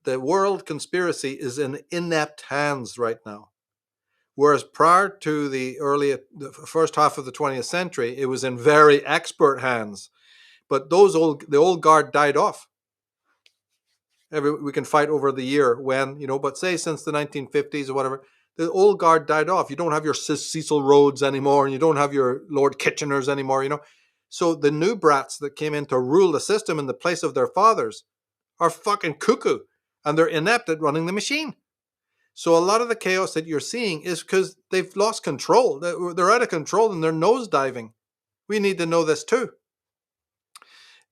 the world conspiracy is in inept hands right now. Whereas prior to the first half of the 20th century, it was in very expert hands. But the old guard died off. We can fight over the year when, but say since the 1950s or whatever, the old guard died off. You don't have your Cecil Rhodes anymore, and you don't have your Lord Kitcheners anymore, So the new brats that came in to rule the system in the place of their fathers are fucking cuckoo, and they're inept at running the machine. So a lot of the chaos that you're seeing is because they've lost control. They're out of control and they're nosediving. We need to know this too.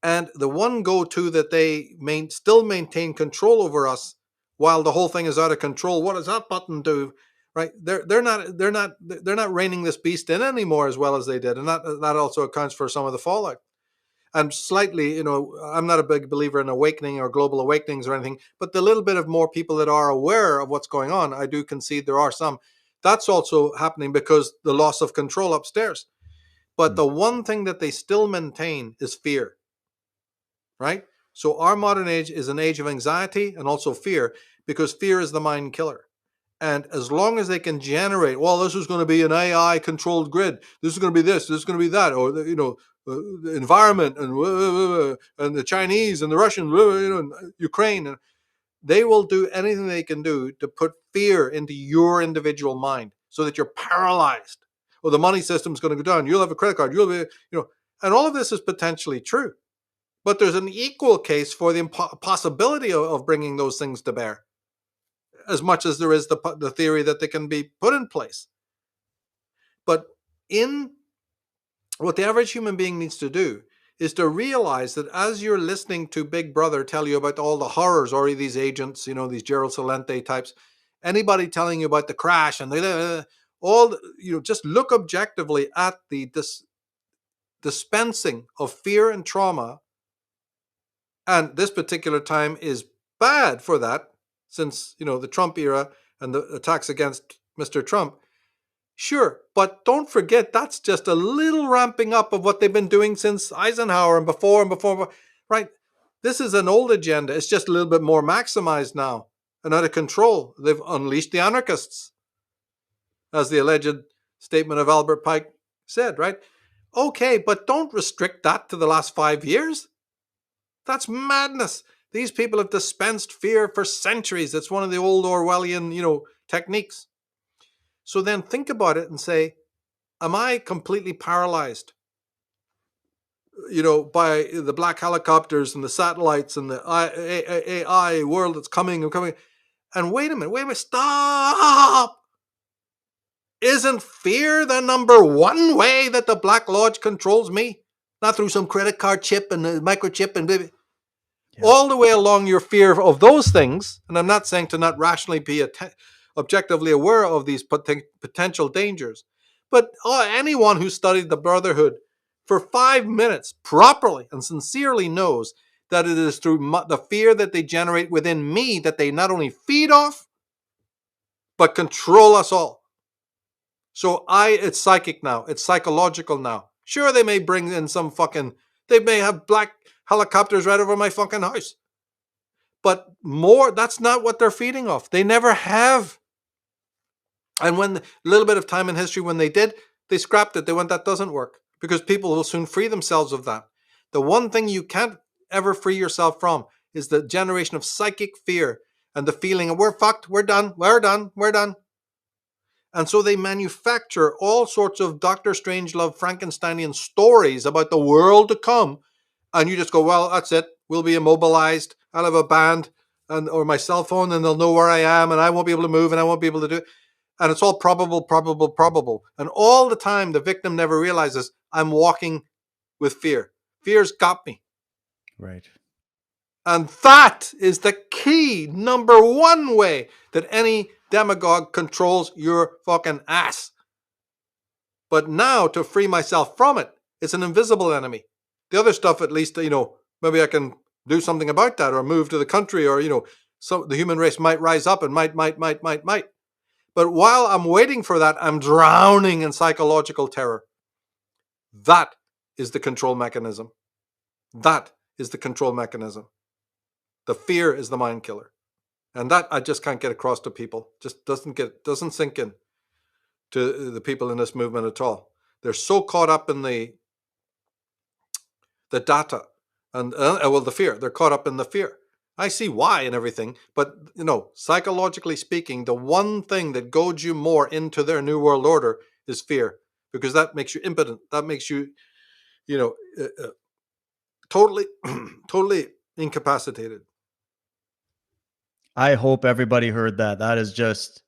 And the one go-to that they still maintain control over us while the whole thing is out of control. What does that button do? Right? They're not reining this beast in anymore as well as they did, and that also accounts for some of the fallout. And slightly, I'm not a big believer in awakening or global awakenings or anything, but the little bit of more people that are aware of what's going on, I do concede there are some. That's also happening because the loss of control upstairs. But the one thing that they still maintain is fear, right? So our modern age is an age of anxiety and also fear, because fear is the mind killer. And as long as they can generate, well, this is going to be an AI controlled grid. This is going to be this is going to be that, or the environment and the Chinese and the Russians, and Ukraine, and they will do anything they can do to put fear into your individual mind so that you're paralyzed. Or the money system's going to go down. You'll have a credit card. You'll be, and all of this is potentially true. But there's an equal case for the possibility of bringing those things to bear, as much as there is the theory that they can be put in place. But what the average human being needs to do is to realize that as you're listening to Big Brother tell you about all the horrors, or these agents, these Gerald Celente types, anybody telling you about the crash and just look objectively at the dispensing of fear and trauma. And this particular time is bad for that, since, the Trump era and the attacks against Mr. Trump. Sure, but don't forget that's just a little ramping up of what they've been doing since Eisenhower and before, right? This is an old agenda. It's just a little bit more maximized now and out of control. They've unleashed the anarchists, as the alleged statement of Albert Pike said, right? Okay, but don't restrict that to the last 5 years. That's madness. These people have dispensed fear for centuries. It's one of the old Orwellian, techniques. So then think about it and say, am I completely paralyzed, by the black helicopters and the satellites and the AI world that's coming and coming? And wait a minute, stop! Isn't fear the number one way that the Black Lodge controls me? Not through some credit card chip and a microchip and baby. Yeah. All the way along your fear of those things, and I'm not saying to not rationally be objectively aware of these potential dangers, but anyone who studied the Brotherhood for 5 minutes properly and sincerely knows that it is through the fear that they generate within me that they not only feed off, but control us all. So it's psychic now. It's psychological now. Sure, they may bring in they may have black helicopters right over my fucking house. But that's not what they're feeding off. They never have. And when a little bit of time in history when they did, they scrapped it. They went, that doesn't work, because people will soon free themselves of that. The one thing you can't ever free yourself from is the generation of psychic fear and the feeling of we're fucked, we're done. And so they manufacture all sorts of Dr. Strangelove Frankensteinian stories about the world to come. And you just go, well, that's it. We'll be immobilized. I'll have a band or my cell phone, and they'll know where I am, and I won't be able to move, and I won't be able to do it. And it's all probable. And all the time, the victim never realizes I'm walking with fear. Fear's got me. Right. And that is the key number one way that any demagogue controls your fucking ass. But now, to free myself from it, it's an invisible enemy. The other stuff, at least, maybe I can do something about that, or move to the country, or, so the human race might rise up and might. But while I'm waiting for that, I'm drowning in psychological terror. That is the control mechanism. That is the control mechanism. The fear is the mind killer. And that I just can't get across to people. Just doesn't sink in to the people in this movement at all. They're so caught up in the data and the fear. They're caught up in the fear. I see why and everything, but psychologically speaking, the one thing that goads you more into their new world order is fear, because that makes you impotent. That makes you, totally, totally incapacitated. I hope everybody heard that. That is just,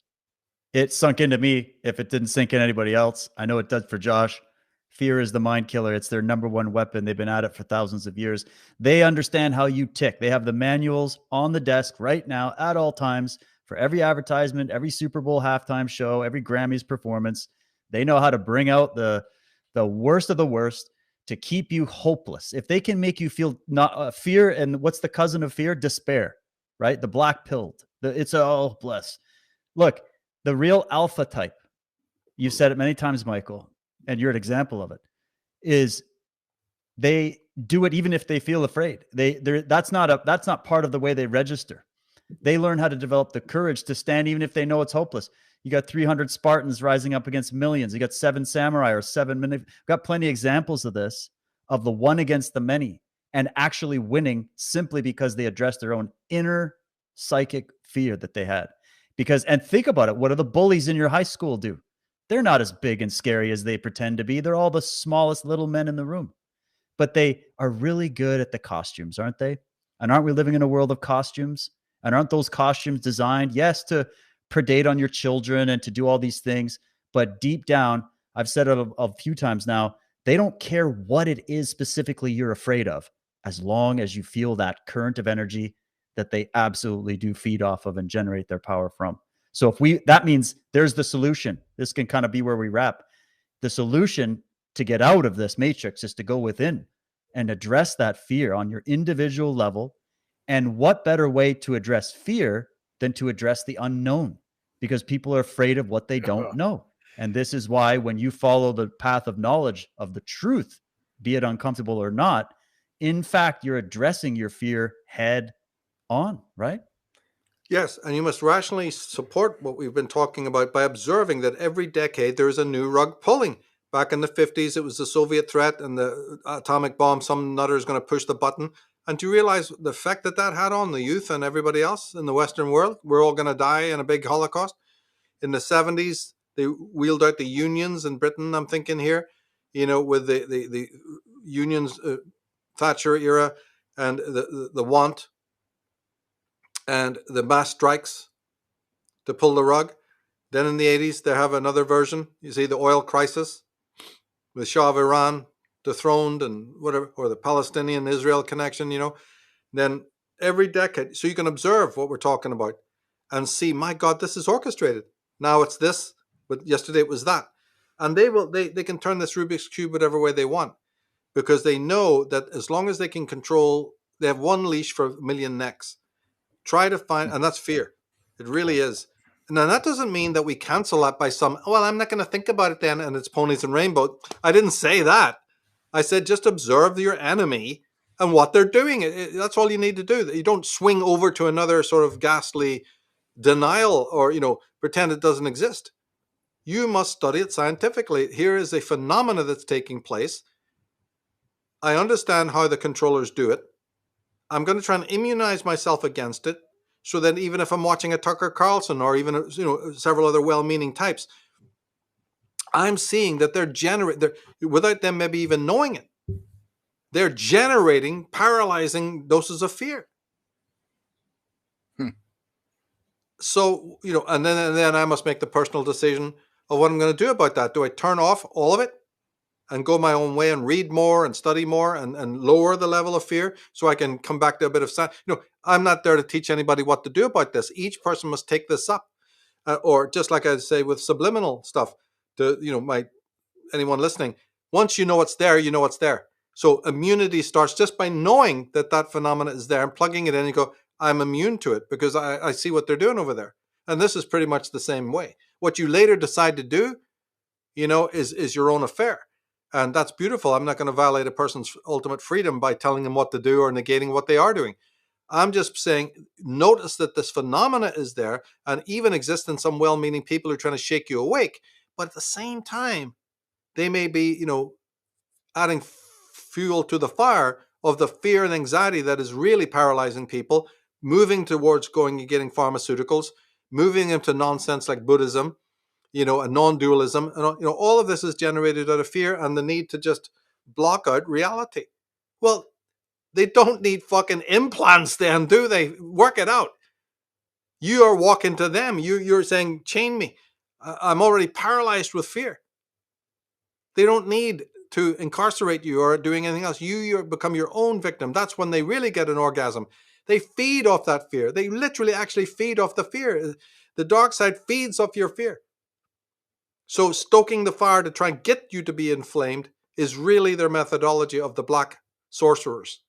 it sunk into me. If it didn't sink in anybody else, I know it does for Josh. Fear is the mind killer. It's their number one weapon. They've been at it for thousands of years. They understand how you tick. They have the manuals on the desk right now at all times for every advertisement, every Super Bowl halftime show, every Grammys performance. They know how to bring out the worst of the worst to keep you hopeless. If they can make you feel not fear, and what's the cousin of fear? Despair, right? The black pilled. It's all bless. Look, the real alpha type, you've said it many times, Michael, and you're an example of it, is they do it even if they feel afraid. That's not part of the way they register. They learn how to develop the courage to stand even if they know it's hopeless. You got 300 Spartans rising up against millions. You got 7 samurai or 7 minutes. Got plenty of examples of this, of the one against the many, and actually winning simply because they addressed their own inner psychic fear that they had. And think about it. What do the bullies in your high school do? They're not as big and scary as they pretend to be. They're all the smallest little men in the room. But they are really good at the costumes, aren't they? And aren't we living in a world of costumes? And aren't those costumes designed, yes, to predate on your children and to do all these things? But deep down, I've said it a few times now, they don't care what it is specifically you're afraid of, as long as you feel that current of energy that they absolutely do feed off of and generate their power from. So that means there's the solution. This can kind of be where we wrap. The solution to get out of this matrix is to go within and address that fear on your individual level. And what better way to address fear than to address the unknown? Because people are afraid of what they don't know. And this is why when you follow the path of knowledge of the truth, be it uncomfortable or not, in fact, you're addressing your fear head on, right? Yes, and you must rationally support what we've been talking about by observing that every decade there is a new rug pulling. Back in the 50s, it was the Soviet threat and the atomic bomb. Some nutter is going to push the button. And do you realize the effect that had on the youth and everybody else in the Western world? We're all going to die in a big Holocaust. In the 70s, they wheeled out the unions in Britain, I'm thinking here, with the unions, Thatcher era, and the want and the mass strikes to pull the rug. Then in the 80s, they have another version. You see the oil crisis with Shah of Iran dethroned and whatever, or the Palestinian-Israel connection, Then every decade, so you can observe what we're talking about and see, my God, this is orchestrated. Now it's this, but yesterday it was that. And they can turn this Rubik's Cube whatever way they want, because they know that as long as they can control, they have one leash for a million necks. Try to find, and that's fear. It really is. Now, that doesn't mean that we cancel that by I'm not going to think about it then, and it's ponies and rainbow. I didn't say that. I said just observe your enemy and what they're doing. That's all you need to do. You don't swing over to another sort of ghastly denial or, pretend it doesn't exist. You must study it scientifically. Here is a phenomena that's taking place. I understand how the controllers do it. I'm going to try and immunize myself against it, so that even if I'm watching a Tucker Carlson or even several other well-meaning types, I'm seeing that they're without them maybe even knowing it, they're generating paralyzing doses of fear. So and then I must make the personal decision of what I'm going to do about that. Do I turn off all of it and go my own way and read more and study more and lower the level of fear so I can come back to a bit of science? I'm not there to teach anybody what to do about this. Each person must take this up. Or just like I say with subliminal stuff, to anyone listening, once you know it's there, you know it's there. So immunity starts just by knowing that phenomena is there and plugging it in and you go, I'm immune to it because I see what they're doing over there. And this is pretty much the same way. What you later decide to do, is your own affair. And that's beautiful. I'm not going to violate a person's ultimate freedom by telling them what to do or negating what they are doing. I'm just saying, notice that this phenomena is there and even exists in some well-meaning people who are trying to shake you awake. But at the same time, they may be, adding fuel to the fire of the fear and anxiety that is really paralyzing people, moving towards going and getting pharmaceuticals, moving into nonsense like Buddhism, a non-dualism, and all of this is generated out of fear and the need to just block out reality. Well, they don't need fucking implants then, do they? Work it out. You are walking to them. You're saying, chain me. I'm already paralyzed with fear. They don't need to incarcerate you or doing anything else. You become your own victim. That's when they really get an orgasm. They feed off that fear. They literally actually feed off the fear. The dark side feeds off your fear. So stoking the fire to try and get you to be inflamed is really their methodology of the black sorcerers.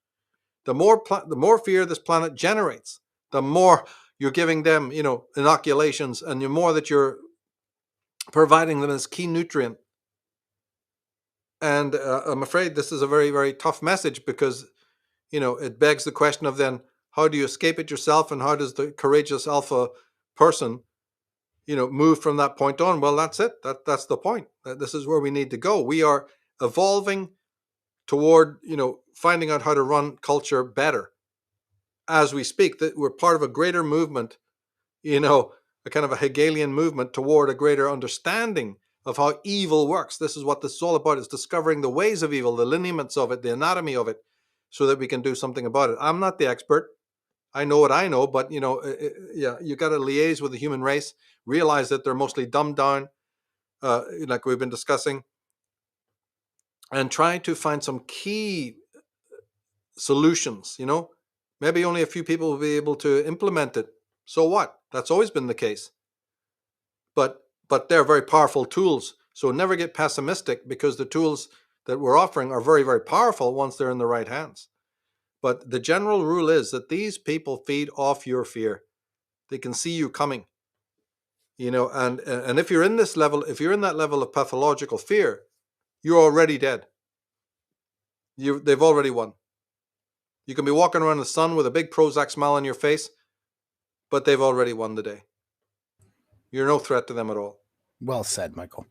The more fear this planet generates, the more you're giving them, inoculations, and the more that you're providing them as key nutrient. And I'm afraid this is a very, very tough message because, it begs the question of then, how do you escape it yourself, and how does the courageous alpha person, move from that point on? Well, that's it. That's the point. This is where we need to go. We are evolving toward, finding out how to run culture better as we speak. That we're part of a greater movement, a kind of a Hegelian movement toward a greater understanding of how evil works. This is what this is all about. Is discovering the ways of evil, the lineaments of it, the anatomy of it, so that we can do something about it. I'm not the expert. I know what I know, but you got to liaise with the human race, realize that they're mostly dumbed down, like we've been discussing, and try to find some key solutions. Maybe only a few people will be able to implement it. So what? That's always been the case. But they're very powerful tools. So never get pessimistic, because the tools that we're offering are very, very powerful once they're in the right hands. But the general rule is that these people feed off your fear. They can see you coming. And if you're in this level, if you're in that level of pathological fear, you're already dead. They've already won. You can be walking around the sun with a big Prozac smile on your face, but they've already won the day. You're no threat to them at all. Well said, Michael.